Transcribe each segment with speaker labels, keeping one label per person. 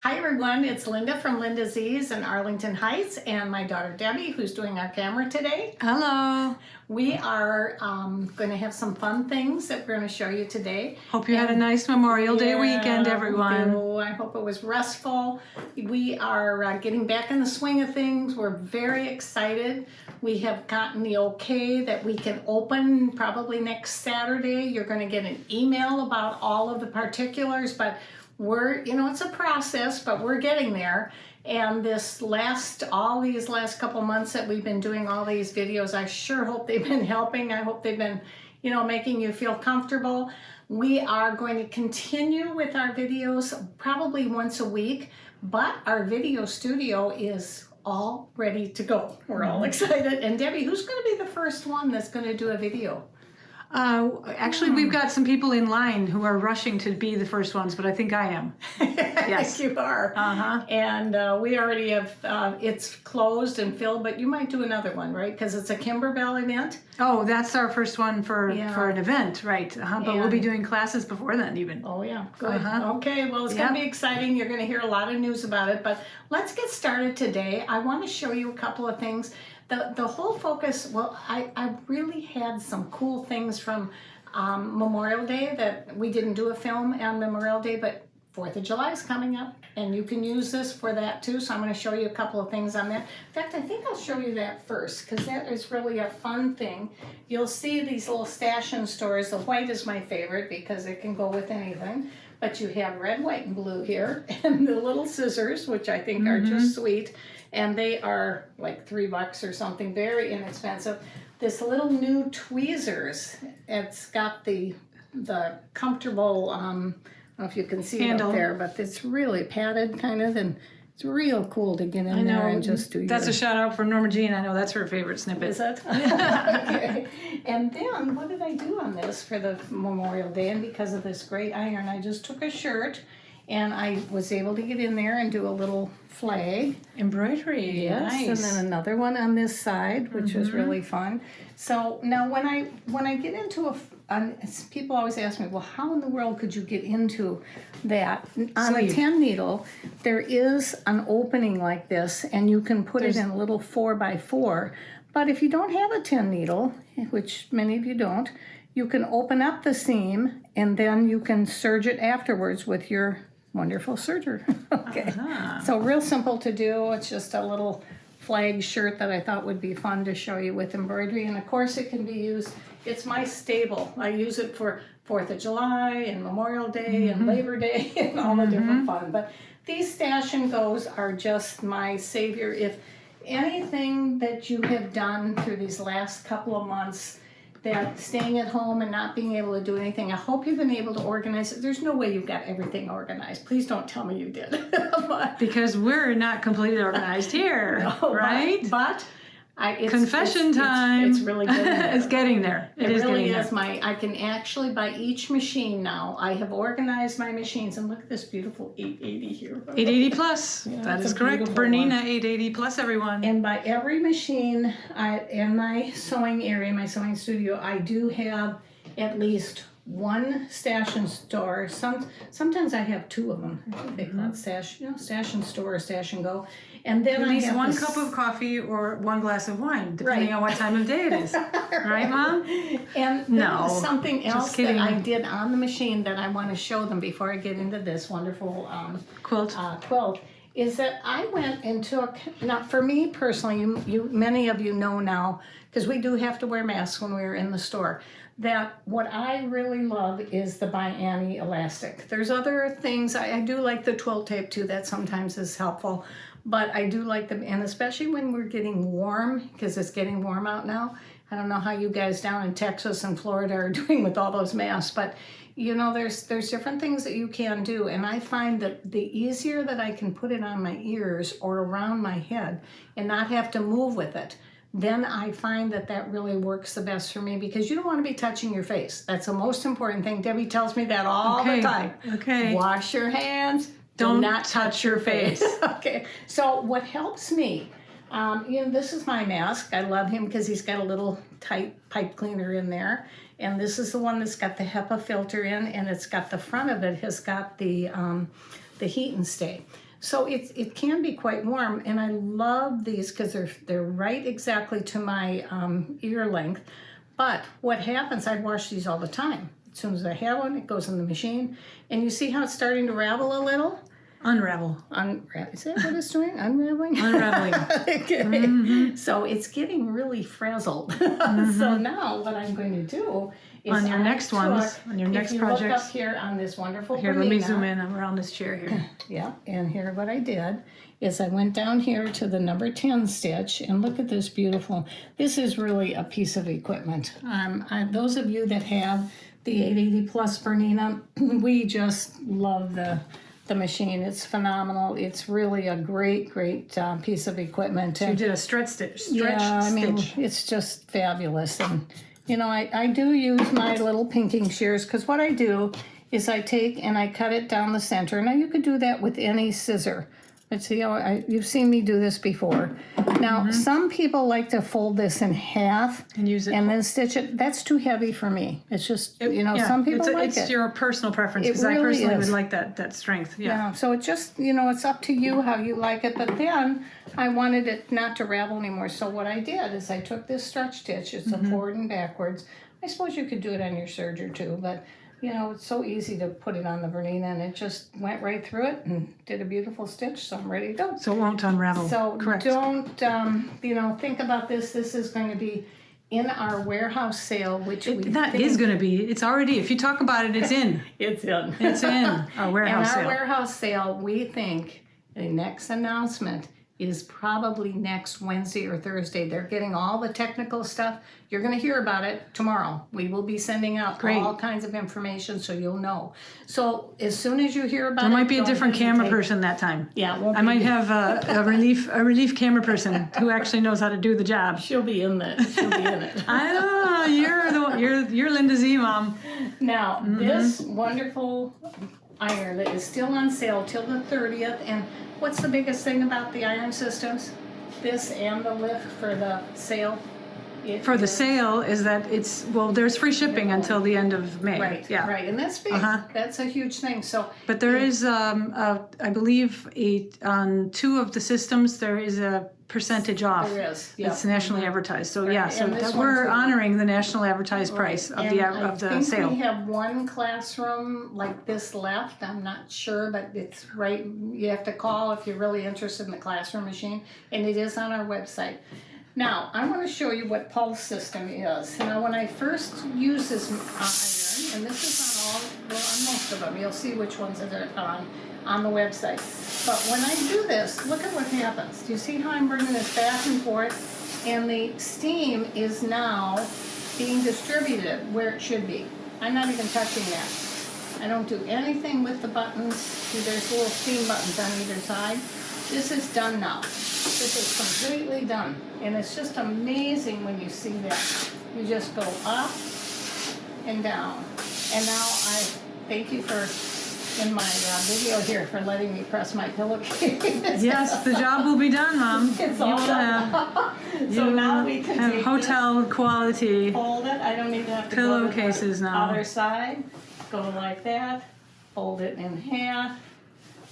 Speaker 1: Hi everyone, it's Linda from Linda Z's in Arlington Heights and my daughter Debbie who's doing our camera today.
Speaker 2: Hello.
Speaker 1: We are going to have some fun things that we're going to show you today.
Speaker 2: Hope you had a nice Memorial Day weekend, everyone.
Speaker 1: I hope it was restful. We are getting back in the swing of things. We're very excited. We have gotten the okay that we can open probably next Saturday. You're going to get an email about all of the particulars, but it's a process, but we're getting there. And all these last couple months that we've been doing all these videos, I sure hope they've been helping. I hope they've been, making you feel comfortable. We are going to continue with our videos probably once a week, but our video studio is all ready to go. We're all excited. And Debbie, who's going to be the first one that's going to do a video?
Speaker 2: Actually, we've got some people in line who are rushing to be the first ones, but I think I am.
Speaker 1: Yes, you are. And we already have, it's closed and filled, but you might do another one, right? Because it's a Kimberbell event.
Speaker 2: Oh, that's our first one for an event, right? But we'll be doing classes before then even.
Speaker 1: Oh yeah, good. Okay, well it's going to be exciting. You're going to hear a lot of news about it, but let's get started today. I want to show you a couple of things. The whole focus, I really had some cool things from Memorial Day that we didn't do a film on Memorial Day, but 4th of July is coming up, and you can use this for that too, so I'm going to show you a couple of things on that. In fact, I think I'll show you that first, because that is really a fun thing. You'll see these little stash and stores. The white is my favorite because it can go with anything, but you have red, white, and blue here, and the little scissors, which I think are just sweet. And they are like $3 or something, very inexpensive. This little new tweezers, it's got the comfortable, I don't know if you can see it up there, but it's really padded kind of, and it's real cool to get in there and just do
Speaker 2: That's a shout out from Norma Jean. I know that's her favorite snippet.
Speaker 1: Is it? Okay. And then what did I do on this for the Memorial Day? And because of this great iron, I just took a shirt and I was able to get in there and do a little flag.
Speaker 2: Embroidery,
Speaker 1: yes,
Speaker 2: nice.
Speaker 1: And then another one on this side, which was really fun. So now when I get into people always ask me, well, how in the world could you get into that? On a 10 needle, there is an opening like this, and you can put it in a little 4x4. But if you don't have a 10 needle, which many of you don't, you can open up the seam, and then you can serge it afterwards with your wonderful serger. Okay, so real simple to do. It's just a little flag shirt that I thought would be fun to show you with embroidery, and of course it can be used. It's my staple. I use it for 4th of July and Memorial Day and Labor Day and all the different fun. But these stash and goes are just my savior. If anything that you have done through these last couple of months, that staying at home and not being able to do anything, I hope you've been able to organize it. There's no way you've got everything organized. Please don't tell me you did.
Speaker 2: Because we're not completely organized here, right?
Speaker 1: But
Speaker 2: confession time.
Speaker 1: It's really getting there.
Speaker 2: It's getting there.
Speaker 1: It really is. I can actually, by each machine now, I have organized my machines. And look at this beautiful 880 here.
Speaker 2: 880 plus.
Speaker 1: Yeah,
Speaker 2: that is correct. Bernina 880 plus, everyone.
Speaker 1: And by every machine in my sewing area, my sewing studio, I do have at least one stash and store. Sometimes I have two of them. I think they call it stash and store or stash and go. And then
Speaker 2: at least
Speaker 1: I have
Speaker 2: one cup of coffee or one glass of wine, depending on what time of day it is. Right, Mom?
Speaker 1: And something else that I did on the machine that I want to show them before I get into this wonderful quilt is that I went and took, now for me personally, many of you know now, because we do have to wear masks when we're in the store, that what I really love is the By Annie elastic. There's other things, I do like the twill tape too, that sometimes is helpful, but I do like them, and especially when we're getting warm, because it's getting warm out now. I don't know how you guys down in Texas and Florida are doing with all those masks, but there's different things that you can do, and I find that the easier that I can put it on my ears or around my head and not have to move with it, then I find that really works the best for me, because you don't want to be touching your face. That's the most important thing. Debbie tells me that all the time.
Speaker 2: Okay.
Speaker 1: Wash your hands. Do not touch your face. Okay. So what helps me, this is my mask. I love him because he's got a little tight pipe cleaner in there. And this is the one that's got the HEPA filter in, and it's got the front of it has got the heat and stay. So it can be quite warm, and I love these because they're right exactly to my ear length. But what happens, I wash these all the time. As soon as I have one, it goes in the machine. And you see how it's starting to ravel a little?
Speaker 2: Unravel.
Speaker 1: Is that what it's doing? Unraveling?
Speaker 2: Unraveling.
Speaker 1: Okay. So it's getting really frazzled. So now what I'm going to do is
Speaker 2: on your next ones, on your next projects.
Speaker 1: If you look up here on this wonderful
Speaker 2: Here,
Speaker 1: Bernina,
Speaker 2: let me zoom in around this chair here.
Speaker 1: Yeah, and here what I did is I went down here to the number 10 stitch, and look at this beautiful, this is really a piece of equipment. Those of you that have the 880 plus Bernina, we just love the machine. It's phenomenal. It's really a great piece of equipment.
Speaker 2: So you did a stretch stitch.
Speaker 1: It's just fabulous. And you know, I do use my little pinking shears, because what I do is I take and I cut it down the center. Now you could do that with any scissor. But see how you've seen me do this before. Now some people like to fold this in half
Speaker 2: and use it
Speaker 1: and then stitch it. That's too heavy for me. It's just some people like it.
Speaker 2: It's your personal preference, because
Speaker 1: Really
Speaker 2: I personally
Speaker 1: is.
Speaker 2: would like that strength. Yeah.
Speaker 1: So it just it's up to you how you like it. But then I wanted it not to ravel anymore. So what I did is I took this stretch stitch. It's a forward and backwards. I suppose you could do it on your serger too, but it's so easy to put it on the Bernina, and it just went right through it and did a beautiful stitch, so I'm ready to go.
Speaker 2: So it won't unravel.
Speaker 1: So
Speaker 2: correct.
Speaker 1: don't, think about this. This is going to be in our warehouse sale, which
Speaker 2: is going to be. It's already, if you talk about it, it's in.
Speaker 1: It's in.
Speaker 2: It's in our warehouse sale.
Speaker 1: In our warehouse sale, we think the next announcement is probably next Wednesday or Thursday. They're getting all the technical stuff. You're going to hear about it tomorrow. We will be sending out all kinds of information, so you'll know. So as soon as you hear about it,
Speaker 2: there might be a different camera person that time.
Speaker 1: Yeah,
Speaker 2: I might have a relief camera person who actually knows how to do the job.
Speaker 1: She'll be in it.
Speaker 2: I know you're Linda Z, Mom.
Speaker 1: Now this wonderful iron that is still on sale till the 30th, and what's the biggest thing about the iron systems? This and the lift for the sale.
Speaker 2: For the sale is that there's free shipping until the end of May.
Speaker 1: Right,
Speaker 2: yeah.
Speaker 1: right, and that's big. That's a huge thing. So,
Speaker 2: but there is, I believe, on 2 of the systems there is a percentage off.
Speaker 1: There is.
Speaker 2: It's nationally advertised. So
Speaker 1: Right.
Speaker 2: so
Speaker 1: And
Speaker 2: we're honoring the national advertised price of the
Speaker 1: I think
Speaker 2: sale.
Speaker 1: we have one classroom like this left. I'm not sure, but it's right. You have to call if you're really interested in the classroom machine, and it is on our website. Now, I want to show you what pulse system is. Now, when I first use this iron, and this is on most of them, you'll see which ones are on the website. But when I do this, look at what happens. Do you see how I'm bringing this back and forth? And the steam is now being distributed where it should be. I'm not even touching that. I don't do anything with the buttons. See, there's little steam buttons on either side. This is done now. This is completely done. And it's just amazing when you see that. You just go up and down. And now I thank you in my video here for letting me press my pillowcase.
Speaker 2: Yes, the job will be done, Mom.
Speaker 1: It's all done. So now we can
Speaker 2: have
Speaker 1: take
Speaker 2: hotel quality
Speaker 1: fold it. I don't even have to
Speaker 2: pillowcases
Speaker 1: go to the
Speaker 2: now.
Speaker 1: other side. Go like that. Fold it in half.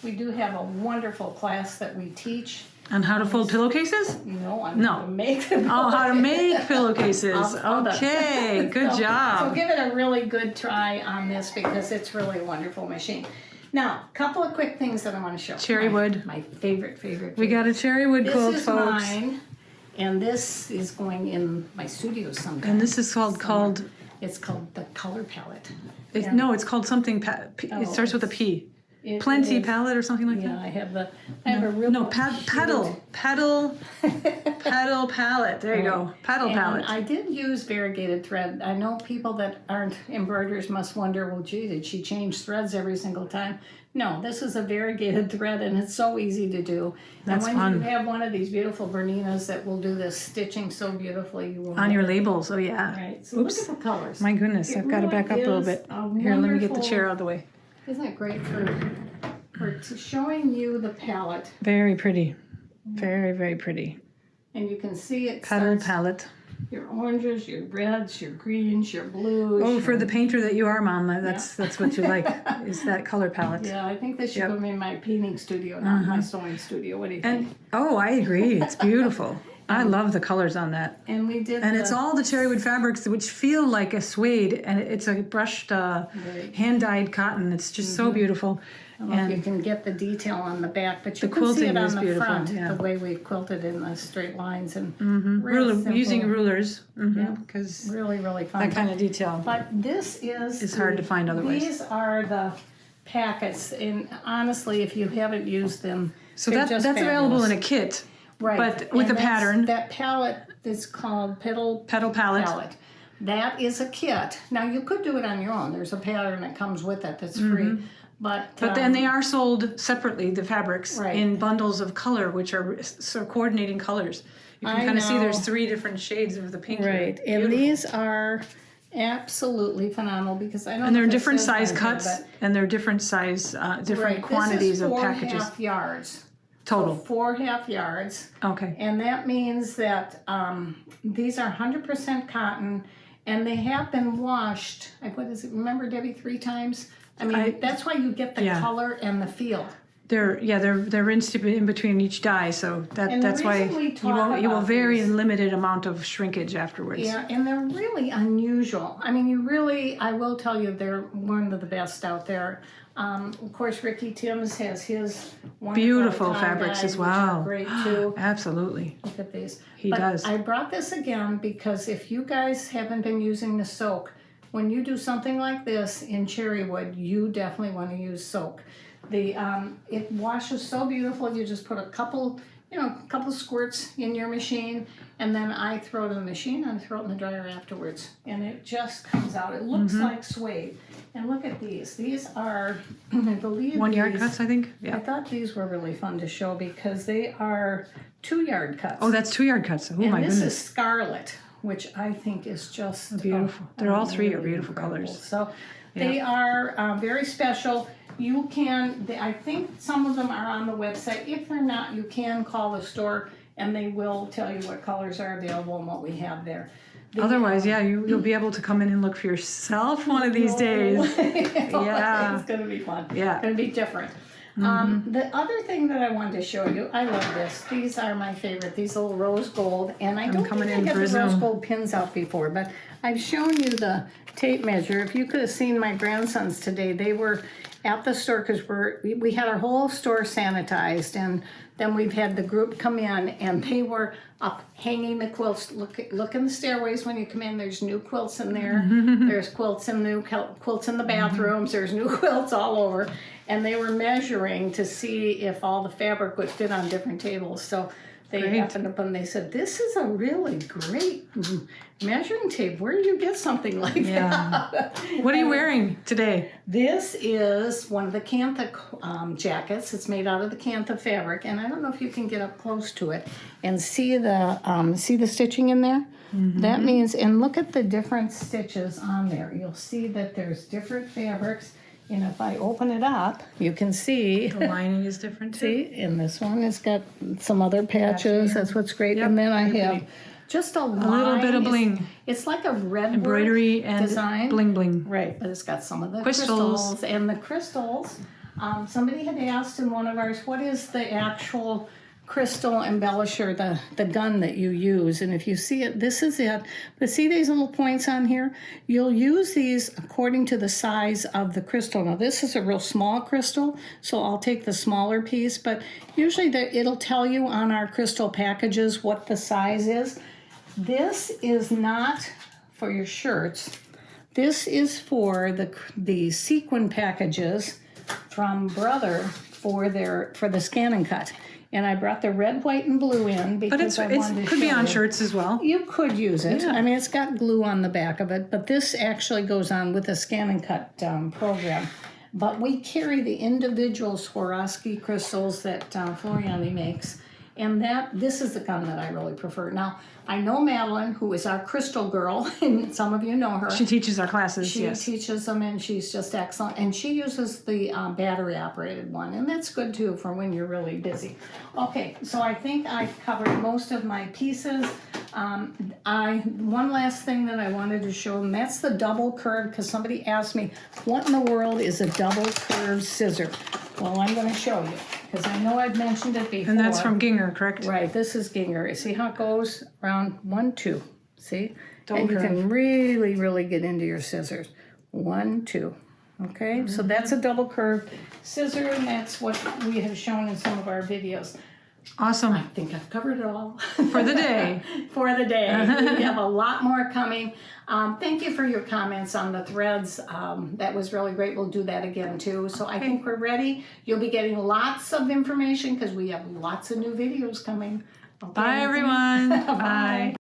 Speaker 1: We do have a wonderful class that we teach.
Speaker 2: On how to fold pillowcases?
Speaker 1: No, how to make them.
Speaker 2: Oh, how to make pillowcases. Okay, good job.
Speaker 1: So give it a really good try on this, because it's really a wonderful machine. Now, a couple of quick things that I want to show.
Speaker 2: Cherrywood.
Speaker 1: My favorite.
Speaker 2: We got a cherrywood quilt,
Speaker 1: This is
Speaker 2: folks.
Speaker 1: mine, and this is going in my studio sometime.
Speaker 2: And this is called
Speaker 1: It's called the color palette.
Speaker 2: No, it's called something. It starts with a P. Plenty palette or something like that.
Speaker 1: I have a real
Speaker 2: petal palette. There you go, petal palette.
Speaker 1: I did use variegated thread. I know people that aren't embroiders must wonder, well, gee, did she change threads every single time? No, this is a variegated thread, and it's so easy to do.
Speaker 2: That's
Speaker 1: and when
Speaker 2: fun.
Speaker 1: you have one of these beautiful Berninas that will do this stitching so beautifully, you will
Speaker 2: on your labels. Oh yeah.
Speaker 1: Right. So
Speaker 2: Oops.
Speaker 1: look at the colors.
Speaker 2: My goodness, I've got to back up a little bit. Here, let me get the chair out of the way.
Speaker 1: Isn't it great for showing you the palette?
Speaker 2: Very pretty. Very, very pretty.
Speaker 1: And you can see it
Speaker 2: Petal
Speaker 1: starts
Speaker 2: palette.
Speaker 1: your oranges, your reds, your greens, your blues.
Speaker 2: Oh, for the painter that you are, Mom, that's what you like, is that color palette.
Speaker 1: Yeah, I think this should go in my painting studio, not my sewing studio. What do you think?
Speaker 2: Oh, I agree. It's beautiful. I love the colors on that.
Speaker 1: And we did
Speaker 2: And it's all the Cherrywood fabrics, which feel like a suede, and it's a brushed, hand-dyed cotton. It's just so beautiful.
Speaker 1: I don't know if you can get the detail on the back, but you can see it on the front, the way we quilted in the straight lines and
Speaker 2: using rulers, because
Speaker 1: really, really fun.
Speaker 2: that kind of detail.
Speaker 1: But this is
Speaker 2: It's hard to find otherwise.
Speaker 1: These are the packets, and honestly, if you haven't used them,
Speaker 2: So
Speaker 1: they're
Speaker 2: that's
Speaker 1: just
Speaker 2: available
Speaker 1: fabulous.
Speaker 2: in a kit,
Speaker 1: Right.
Speaker 2: but with
Speaker 1: And
Speaker 2: a pattern.
Speaker 1: That palette is called Petal
Speaker 2: Palette.
Speaker 1: That is a kit. Now you could do it on your own. There's a pattern that comes with it that's free. But
Speaker 2: then they are sold separately, the fabrics,
Speaker 1: Right.
Speaker 2: in bundles of color, which are coordinating colors. You can kind of see there's 3 different shades of the pink.
Speaker 1: right,
Speaker 2: Here.
Speaker 1: and these are absolutely phenomenal because I don't.
Speaker 2: And they're
Speaker 1: know if it
Speaker 2: different
Speaker 1: says
Speaker 2: size
Speaker 1: on here,
Speaker 2: cuts,
Speaker 1: but-
Speaker 2: and they're different size, different
Speaker 1: Right,
Speaker 2: quantities
Speaker 1: this is
Speaker 2: of packages.
Speaker 1: 4.5 yards.
Speaker 2: Total.
Speaker 1: 4.5 yards.
Speaker 2: Okay.
Speaker 1: And that means that these are 100% cotton, and they have been washed. What is it? Remember, Debbie, 3 times. I mean, that's why you get the color and the feel.
Speaker 2: They're rinsed in between each dye, so
Speaker 1: And
Speaker 2: that's
Speaker 1: the
Speaker 2: why
Speaker 1: reason we
Speaker 2: you will
Speaker 1: talk
Speaker 2: very
Speaker 1: about these-
Speaker 2: limited amount of shrinkage afterwards.
Speaker 1: Yeah, and they're really unusual. I mean, I will tell you, they're one of the best out there. Of course, Ricky Timms has his wonderful
Speaker 2: Beautiful
Speaker 1: tie
Speaker 2: fabrics
Speaker 1: dyes,
Speaker 2: as
Speaker 1: which are
Speaker 2: well.
Speaker 1: great too.
Speaker 2: Absolutely.
Speaker 1: Look at these.
Speaker 2: He
Speaker 1: But
Speaker 2: does.
Speaker 1: I brought this again because if you guys haven't been using the soak, when you do something like this in Cherrywood, you definitely want to use soak. It washes so beautiful. You just put a couple squirts in your machine, and then I throw it in the machine and throw it in the dryer afterwards, and it just comes out. It looks like suede. And look at these. These are, I believe,
Speaker 2: 1 yard
Speaker 1: these-
Speaker 2: cuts, I think.
Speaker 1: I
Speaker 2: Yeah.
Speaker 1: thought these were really fun to show because they are 2-yard cuts.
Speaker 2: Oh, that's 2 yard cuts. Oh
Speaker 1: and
Speaker 2: my
Speaker 1: this
Speaker 2: goodness.
Speaker 1: is scarlet, which I think is just
Speaker 2: Beautiful. They're all 3 are beautiful
Speaker 1: incredible.
Speaker 2: colors.
Speaker 1: So they are very special. You can, I think some of them are on the website. If they're not, you can call the store and they will tell you what colors are available and what we have there.
Speaker 2: Otherwise, you'll be able to come in and look for yourself one of these days. Yeah.
Speaker 1: It's going to be fun.
Speaker 2: Yeah.
Speaker 1: It's going to be different. The other thing that I wanted to show you, I love this. These are my favorite, these little rose gold. And I don't
Speaker 2: coming
Speaker 1: think I
Speaker 2: in
Speaker 1: got
Speaker 2: for
Speaker 1: the
Speaker 2: a
Speaker 1: rose
Speaker 2: zoom.
Speaker 1: gold pins out before, but I've shown you the tape measure. If you could have seen my grandsons today, they were at the store because we had our whole store sanitized, and then we've had the group come in and they were up hanging the quilts. Look in the stairways when you come in. There's new quilts in there. There's quilts in the bathrooms. There's new quilts all over, and they were measuring to see if all the fabric would fit on different tables. So they happened up and they said, "This is a really great measuring tape. Where do you get something like that?"
Speaker 2: What are you wearing today?
Speaker 1: This is one of the Cantha jackets. It's made out of the Cantha fabric, and I don't know if you can get up close to it and see the stitching in there. That means, and look at the different stitches on there. You'll see that there's different fabrics, and if I open it up, you can see.
Speaker 2: The lining is different too.
Speaker 1: See, and this one has got some other patches. That's what's great.
Speaker 2: Yep,
Speaker 1: And then I
Speaker 2: very
Speaker 1: have
Speaker 2: pretty.
Speaker 1: just a
Speaker 2: little bit of bling.
Speaker 1: It's like a red
Speaker 2: Embroidery and
Speaker 1: design.
Speaker 2: bling bling.
Speaker 1: Right, but it's got some of the
Speaker 2: Crystals.
Speaker 1: crystals. And the crystals, somebody had asked in one of ours, what is the actual crystal embellisher, the gun that you use? And if you see it, this is it. But see these little points on here? You'll use these according to the size of the crystal. Now this is a real small crystal, so I'll take the smaller piece, but usually it'll tell you on our crystal packages what the size is. This is not for your shirts. This is for the sequin packages from Brother for the scan and cut. And I brought the red, white, and blue in because
Speaker 2: But
Speaker 1: I wanted to
Speaker 2: it could be
Speaker 1: show
Speaker 2: on
Speaker 1: you.
Speaker 2: shirts as well.
Speaker 1: You could use it.
Speaker 2: Yeah.
Speaker 1: I mean, it's got glue on the back of it, but this actually goes on with the scan and cut program. But we carry the individual Swarovski crystals that Floriani makes, and this is the gun that I really prefer. Now, I know Madeline, who is our crystal girl, and some of you know her.
Speaker 2: She teaches our classes,
Speaker 1: She
Speaker 2: yes.
Speaker 1: teaches them, and she's just excellent. And she uses the battery-operated one, and that's good, too, for when you're really busy. Okay, so I think I've covered most of my pieces. One last thing that I wanted to show them, that's the double curve, because somebody asked me, what in the world is a double curved scissor? Well, I'm going to show you, because I know I've mentioned it before.
Speaker 2: And that's from Gingher, correct?
Speaker 1: Right, this is Gingher. See how it goes around 1, 2, see?
Speaker 2: Double
Speaker 1: and you
Speaker 2: curve.
Speaker 1: can really, really get into your scissors. 1, 2. Okay, so that's a double curved scissor, and that's what we have shown in some of our videos.
Speaker 2: Awesome.
Speaker 1: I think I've covered it all.
Speaker 2: For the day.
Speaker 1: For the day. We have a lot more coming. Thank you for your comments on the threads. That was really great. We'll do that again too. So I think we're ready. You'll be getting lots of information because we have lots of new videos coming. Okay,
Speaker 2: Bye, everyone. Bye.